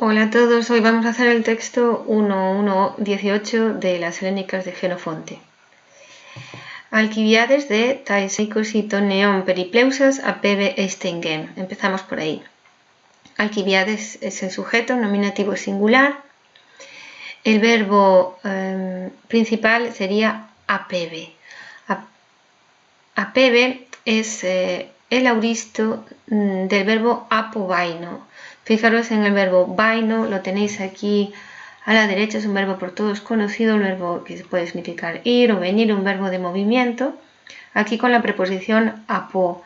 Hola a todos, hoy vamos a hacer el texto 1.1.18 de las Helénicas de Xenofonte. Alquibiades de tais eicosito neon peripleusas apebe eistengem. Empezamos por ahí. Alquibiades es el sujeto, nominativo singular. El verbo principal sería apebe. Apebe es el auristo del verbo apobaino. Fijaros en el verbo vaino, lo tenéis aquí a la derecha, es un verbo por todos conocido, un verbo que puede significar ir o venir, un verbo de movimiento, aquí con la preposición apo.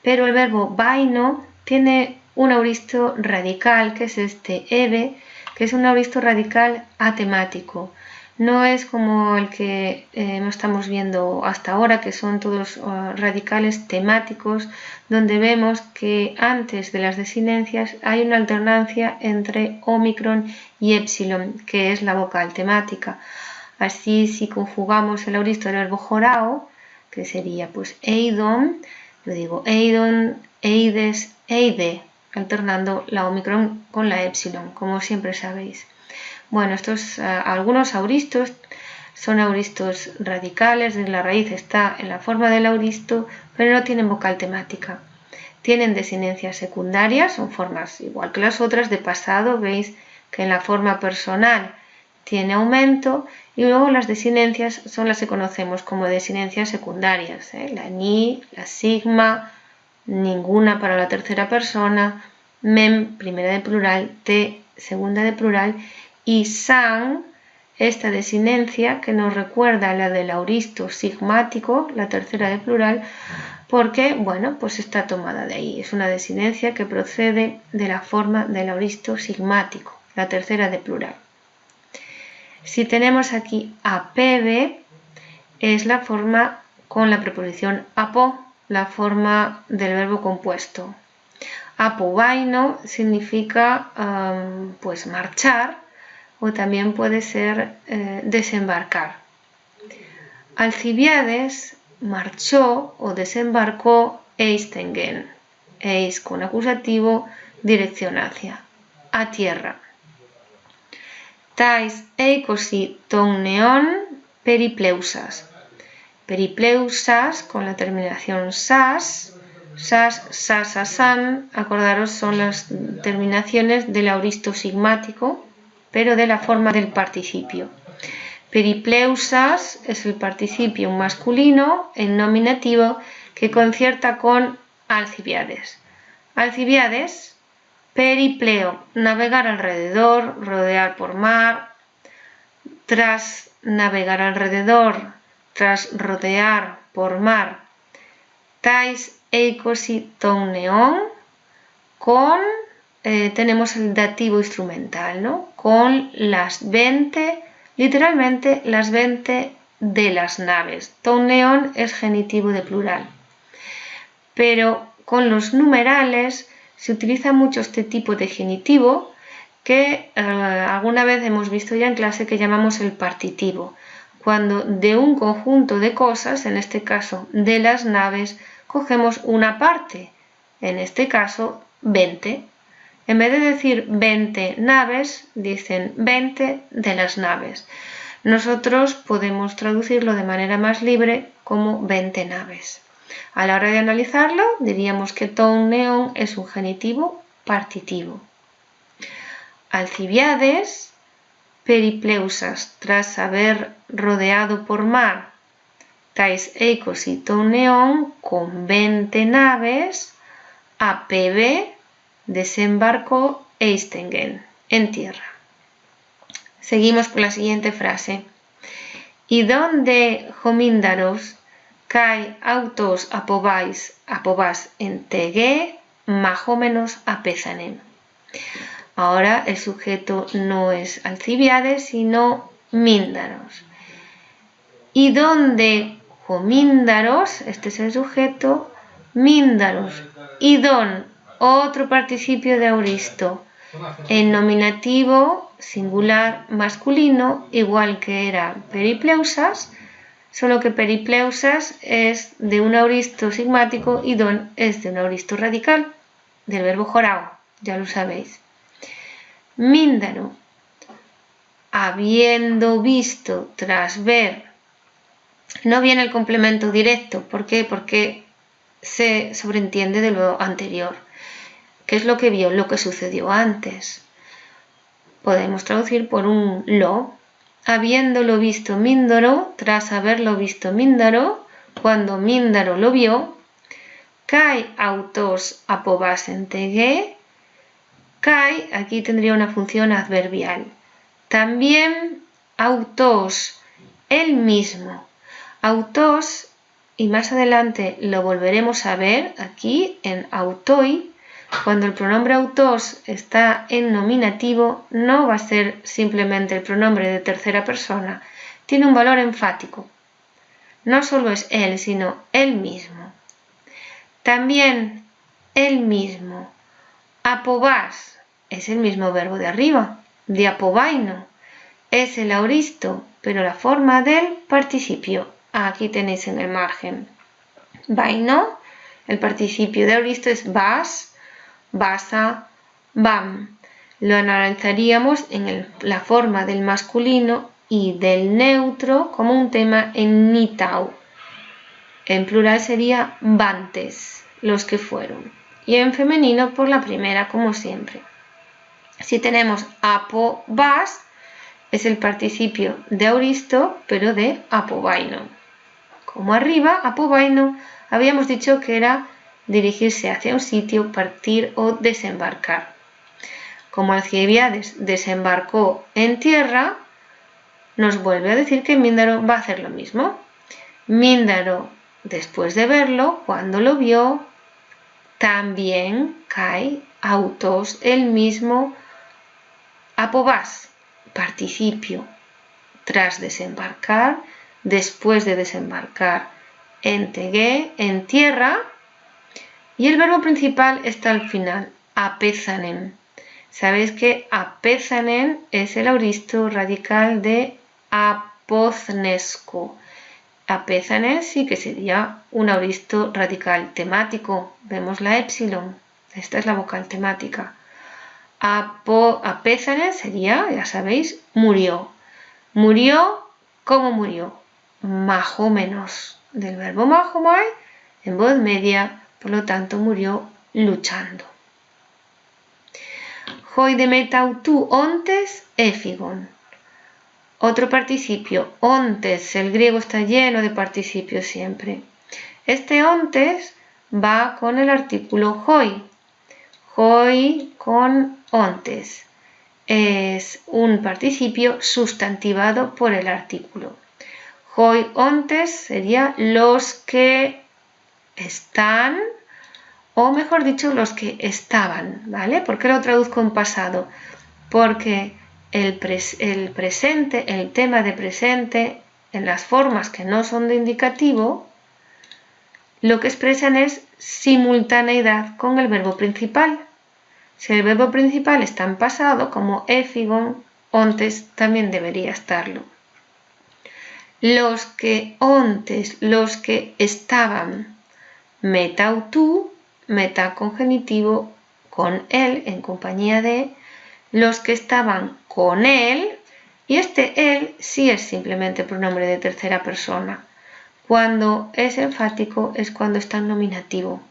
Pero el verbo vaino tiene un auristo radical, que es este ebe, que es un auristo radical atemático. No es como el que estamos viendo hasta ahora, que son todos radicales temáticos, donde vemos que antes de las desinencias hay una alternancia entre ómicron y épsilon, que es la vocal temática. Así, si conjugamos el auristo del verbo jorao, que sería pues eidon, yo digo eidon, eides, eide, alternando la ómicron con la épsilon, como siempre sabéis. Bueno, estos algunos auristos son auristos radicales, la raíz está en la forma del auristo, pero no tienen vocal temática. Tienen desinencias secundarias, son formas igual que las otras de pasado, veis que en la forma personal tiene aumento, y luego las desinencias son las que conocemos como desinencias secundarias, la ni, la sigma, ninguna para la tercera persona, mem, primera de plural, te, segunda de plural, y san, esta desinencia que nos recuerda a la del auristo sigmático, la tercera de plural, porque, bueno, pues está tomada de ahí. Es una desinencia que procede de la forma del auristo sigmático, la tercera de plural. Si tenemos aquí apebe, es la forma con la preposición apo, la forma del verbo compuesto. Apobaino significa pues marchar, o también puede ser desembarcar. Alcibiades marchó o desembarcó eistengem, eis con acusativo, dirección hacia, a tierra. Tais eikosi ton neon peripleusas. Peripleusas con la terminación sas, sas, sasasan, acordaros, son las terminaciones del auristo sigmático, pero de la forma del participio. Peripleusas es el participio masculino en nominativo que concierta con Alcibiades. Alcibiades, peripleo, navegar alrededor, rodear por mar. Tras navegar alrededor, tras rodear por mar. Tais eikosi ton neon, con tenemos el dativo instrumental, ¿no? Con las 20, literalmente las 20 de las naves. Ton neon es genitivo de plural. Pero con los numerales se utiliza mucho este tipo de genitivo que alguna vez hemos visto ya en clase, que llamamos el partitivo. Cuando de un conjunto de cosas, en este caso de las naves, cogemos una parte, en este caso 20. En vez de decir 20 naves, dicen 20 de las naves. Nosotros podemos traducirlo de manera más libre como 20 naves. A la hora de analizarlo, diríamos que ton neon es un genitivo partitivo. Alcibiades, peripleusas, tras haber rodeado por mar, tais eikosi ton neon, con 20 naves, apebe, desembarcó eistengem, en tierra. Seguimos con la siguiente frase. Y donde homíndaros kai autos apobás en tegue, majómenos apézanem. Ahora el sujeto no es Alcibiades, sino Míndaros. Y donde homíndaros, este es el sujeto, Míndaros, y don, otro participio de auristo, en nominativo singular masculino, igual que era peripleusas, solo que peripleusas es de un auristo sigmático y don es de un auristo radical, del verbo jorao, ya lo sabéis. Míndaro. Habiendo visto, tras ver. No viene el complemento directo. ¿Por qué? Porque se sobreentiende de lo anterior. ¿Qué es lo que vio? Lo que sucedió antes. Podemos traducir por un lo. Habiéndolo visto Míndaro, tras haberlo visto Míndaro, cuando Míndaro lo vio, kai autos apobas entegué. Kai aquí tendría una función adverbial. También autos, el mismo. Autos, y más adelante lo volveremos a ver aquí en autoi, cuando el pronombre autos está en nominativo, no va a ser simplemente el pronombre de tercera persona, tiene un valor enfático. No solo es él, sino él mismo. También él mismo. Apobás es el mismo verbo de arriba, de apobaino. Es el auristo, pero la forma del participio. Aquí tenéis en el margen. Vaino, el participio de auristo es vas, basa, bam. Lo analizaríamos en la forma del masculino y del neutro como un tema en nitau. En plural sería bantes, los que fueron. Y en femenino por la primera, como siempre. Si tenemos apobás, es el participio de auristo, pero de apobaino. Como arriba, apobaino, habíamos dicho que era dirigirse hacia un sitio, partir o desembarcar. Como Alcibiades desembarcó en tierra, nos vuelve a decir que Míndaro va a hacer lo mismo. Míndaro, después de verlo, cuando lo vio, también kai autos, el mismo apobás, participio, tras desembarcar, después de desembarcar, entegué, en tierra, y el verbo principal está al final, apézanen. Sabéis que apézanen es el auristo radical de apoznesco. Apézanen sí que sería un auristo radical temático. Vemos la épsilon. Esta es la vocal temática. Apézanen sería, ya sabéis, murió. Murió, ¿cómo murió? Más o menos. Del verbo mahomai en voz media, por lo tanto murió luchando. Hoi de metautu ontes efigon. Otro participio, ontes, el griego está lleno de participios siempre. Este ontes va con el artículo hoi. Hoi con ontes. Es un participio sustantivado por el artículo. Hoi ontes sería los que están, o mejor dicho, los que estaban, ¿vale? ¿Por qué lo traduzco en pasado? Porque el presente, el tema de presente, en las formas que no son de indicativo, lo que expresan es simultaneidad con el verbo principal. Si el verbo principal está en pasado, como éfigon, ontes también debería estarlo. Los que ontes, los que estaban, metautu, meta con genitivo, con él, en compañía de, los que estaban con él, y este él sí es simplemente pronombre de tercera persona. Cuando es enfático es cuando está en nominativo.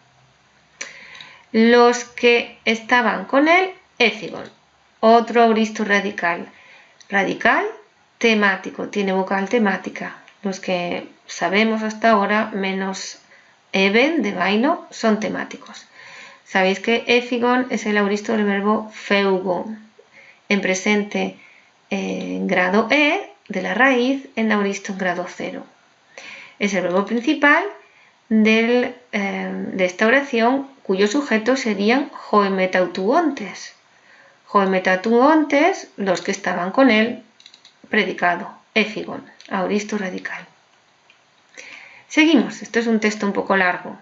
Los que estaban con él, éfigon, otro auristo radical. Radical, temático, tiene vocal temática. Los que sabemos hasta ahora, menos eben de vaino, son temáticos. Sabéis que éfigon es el auristo del verbo feugo, en presente en grado E de la raíz, en auristo en grado 0. Es el verbo principal de esta oración, cuyos sujetos serían hoemetautuontes. Hoemetautuontes, los que estaban con él, predicado, éfigon, auristo radical. Seguimos, esto es un texto un poco largo.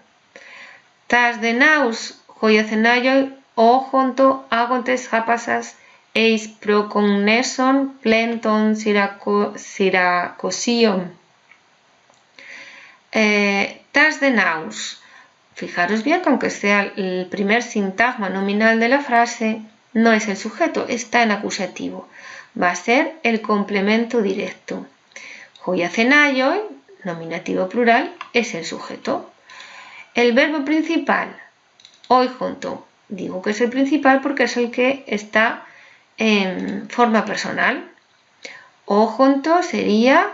Tas de naus, hoiacenaio, o junto agontes japasas, eis procogneson plenton siracosion. Tas de naus. Fijaros bien que aunque sea el primer sintagma nominal de la frase, no es el sujeto, está en acusativo. Va a ser el complemento directo. Joyacenayoi, nominativo plural, es el sujeto. El verbo principal, oijonto, digo que es el principal porque es el que está en forma personal. Ojonto sería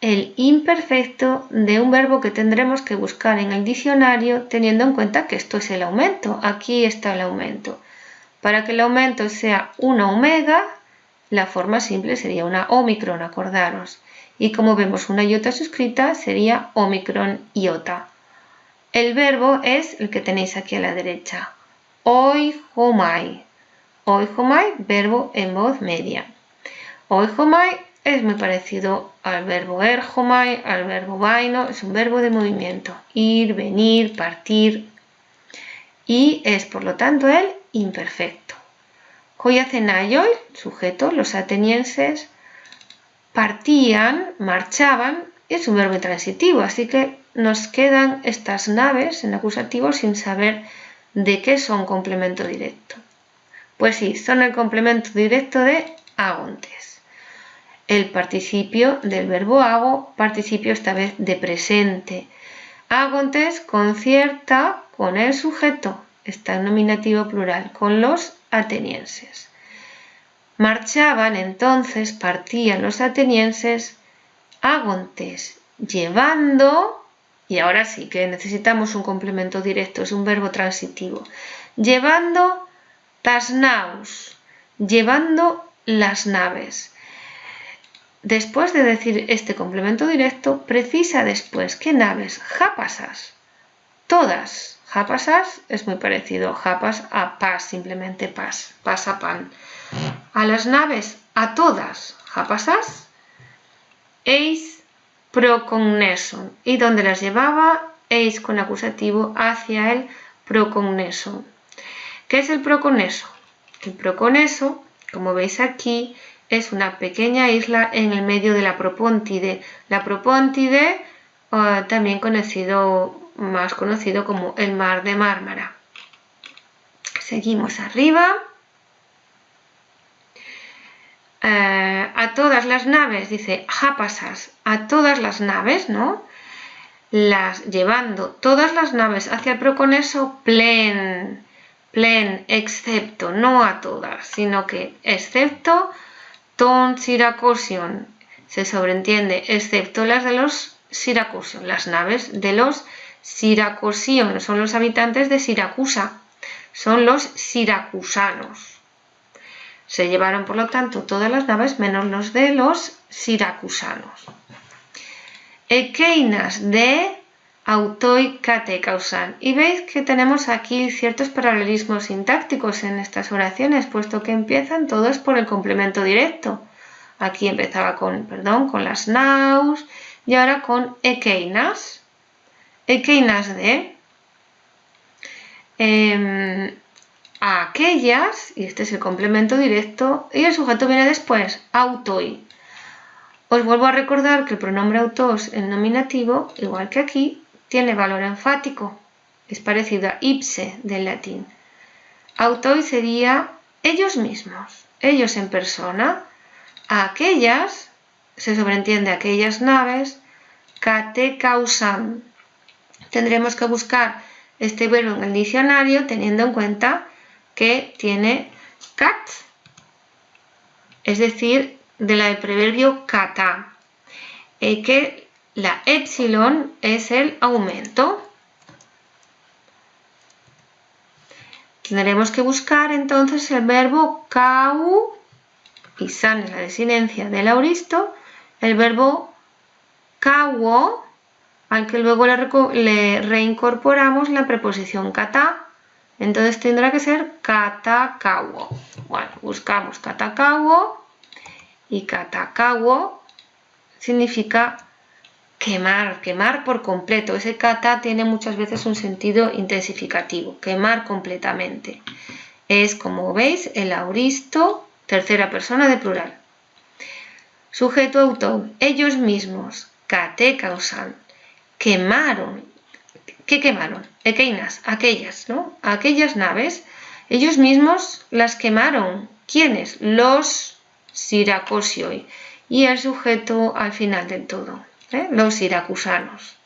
el imperfecto de un verbo que tendremos que buscar en el diccionario teniendo en cuenta que esto es el aumento. Aquí está el aumento. Para que el aumento sea una omega, la forma simple sería una omicron, acordaros. Y como vemos una iota suscrita, sería omicron iota. El verbo es el que tenéis aquí a la derecha. Oijomai. Oijomai, verbo en voz media. Oijomai es muy parecido al verbo erjomai, al verbo vaino, es un verbo de movimiento. Ir, venir, partir. Y es por lo tanto el imperfecto. Joyacenayoi, sujeto, los atenienses partían, marchaban, es un verbo intransitivo, así que nos quedan estas naves en acusativo sin saber de qué son complemento directo. Pues sí, son el complemento directo de agontes. El participio del verbo hago, participio esta vez de presente. Agontes concierta con el sujeto, está en nominativo plural, con los atenienses. Marchaban entonces, partían los atenienses, agontes, llevando, y ahora sí que necesitamos un complemento directo, es un verbo transitivo, llevando tas naus, llevando las naves. Después de decir este complemento directo, precisa después, ¿qué naves? Japasas, todas. Japasas es muy parecido, japas a pas, simplemente pas, pas a pan. A las naves, a todas, japasas, eis procogneson. Y donde las llevaba, eis con acusativo hacia el procogneson. ¿Qué es el procogneso? El procogneso, como veis aquí, es una pequeña isla en el medio de la Propóntide. La Propóntide, también más conocido como el Mar de Mármara. Seguimos arriba. A todas las naves, dice japasas, a todas las naves, ¿no? Llevando todas las naves hacia el procogneso plen, excepto, no a todas, sino que excepto ton Syracusion, se sobreentiende, excepto las de los Syracusion, las naves de los Syracusion, son los habitantes de Siracusa, son los siracusanos. Se llevaron, por lo tanto, todas las naves menos los de los siracusanos. Ekeinas de autoi kate causan. Y veis que tenemos aquí ciertos paralelismos sintácticos en estas oraciones, puesto que empiezan todos por el complemento directo. Aquí empezaba con las naus y ahora con ekeinas. Ekeinas de a aquellas, y este es el complemento directo, y el sujeto viene después, autoi. Os vuelvo a recordar que el pronombre autos en nominativo, igual que aquí, tiene valor enfático, es parecido a ipse del latín. Autoi sería ellos mismos, ellos en persona, a aquellas, se sobreentiende aquellas naves, kate causan. Tendremos que buscar este verbo en el diccionario teniendo en cuenta que tiene cat, es decir, del preverbio kata, que la epsilon es el aumento. Tendremos que buscar entonces el verbo kau, y san es la desinencia del auristo, el verbo kauo, al que luego le reincorporamos la preposición kata. Entonces tendrá que ser katakauo. Bueno, buscamos katakauo y katakauo significa quemar, quemar por completo. Ese kata tiene muchas veces un sentido intensificativo, quemar completamente. Es, como veis, el auristo, tercera persona de plural. Sujeto autor, ellos mismos, kate causan, quemaron. ¿Qué quemaron? Ekeinas, aquellas, ¿no? Aquellas naves Ellos mismos las quemaron. ¿Quiénes? Los siracosioi. Y el sujeto al final del todo, los siracusanos.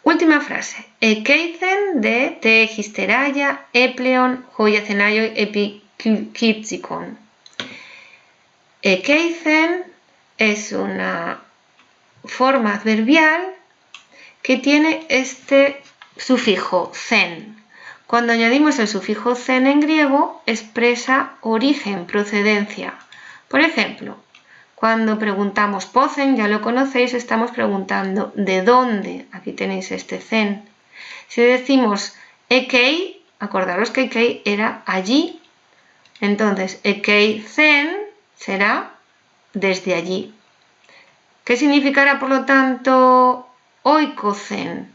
Última frase. Ekeicen de te histeraya epleon hoiacenaioi epikitsikon. Ekeicen es una forma adverbial que tiene este sufijo zen. Cuando añadimos el sufijo zen en griego, expresa origen, procedencia. Por ejemplo, cuando preguntamos pocen, ya lo conocéis, estamos preguntando ¿de dónde? Aquí tenéis este zen. Si decimos ekei, acordaros que ekei era allí. Entonces, ekei zen será desde allí. ¿Qué significará, por lo tanto, oikozen?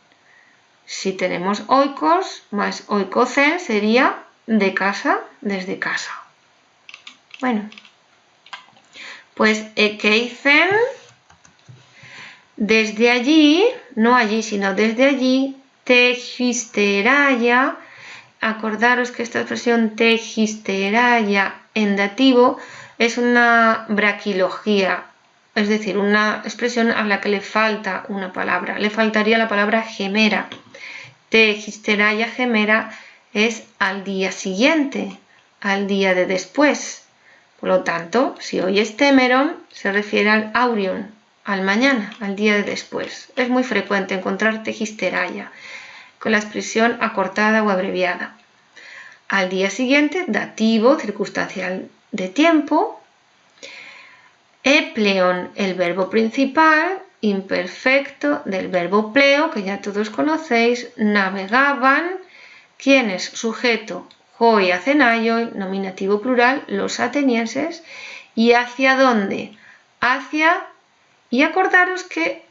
Si tenemos oikos más oikozen sería de casa, desde casa. Bueno, pues ekeicen, desde allí, no allí, sino desde allí, tehisteraya. Acordaros que esta expresión tehisteraya en dativo es una braquilogía, es decir, una expresión a la que le falta una palabra. Le faltaría la palabra gemera. Tehisteraya gemera es al día siguiente, al día de después. Por lo tanto, si hoy es temeron, se refiere al aurion, al mañana, al día de después. Es muy frecuente encontrar tehisteraya con la expresión acortada o abreviada. Al día siguiente, dativo, circunstancial de tiempo. Epleon, el verbo principal, imperfecto del verbo pleo, que ya todos conocéis. Navegaban, ¿quién es? Sujeto, hoi acenaioi, nominativo plural, los atenienses. ¿Y hacia dónde? Hacia, y acordaros que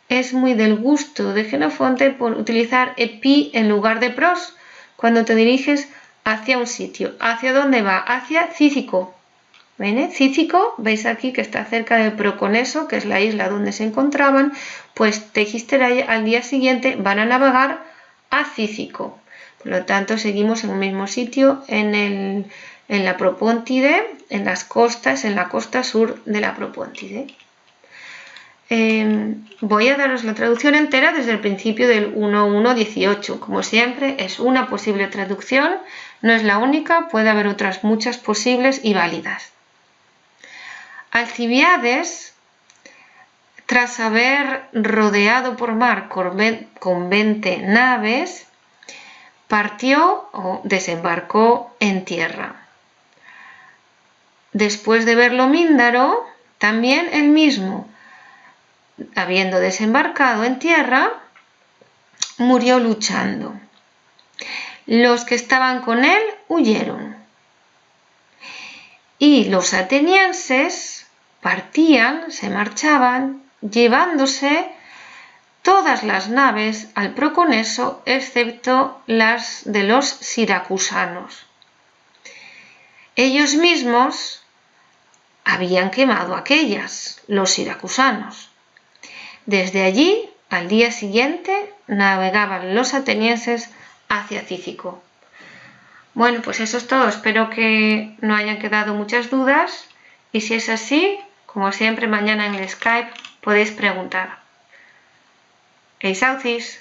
es muy del gusto de Jenofonte por utilizar epi en lugar de pros, cuando te diriges hacia un sitio. ¿Hacia dónde va? Hacia Cícico. ¿Ven? Cícico, veis aquí que está cerca del Proconeso, que es la isla donde se encontraban, pues tehisteraya al día siguiente van a navegar a Cícico. Por lo tanto, seguimos en el mismo sitio, en la Propóntide, en las costas, en la costa sur de la Propóntide. Voy a daros la traducción entera desde el principio del 1.1.18. Como siempre, es una posible traducción, no es la única, puede haber otras muchas posibles y válidas. Alcibiades, tras haber rodeado por mar con 20 naves, partió o desembarcó en tierra. Después de verlo Míndaro, también él mismo, habiendo desembarcado en tierra, murió luchando. Los que estaban con él huyeron. Y los atenienses partían, se marchaban, llevándose todas las naves al Proconeso, excepto las de los siracusanos. Ellos mismos habían quemado aquellas, los siracusanos. Desde allí, al día siguiente, navegaban los atenienses hacia Cícico. Bueno, pues eso es todo. Espero que no hayan quedado muchas dudas y si es así, como siempre, mañana en el Skype podéis preguntar. Eis aucis.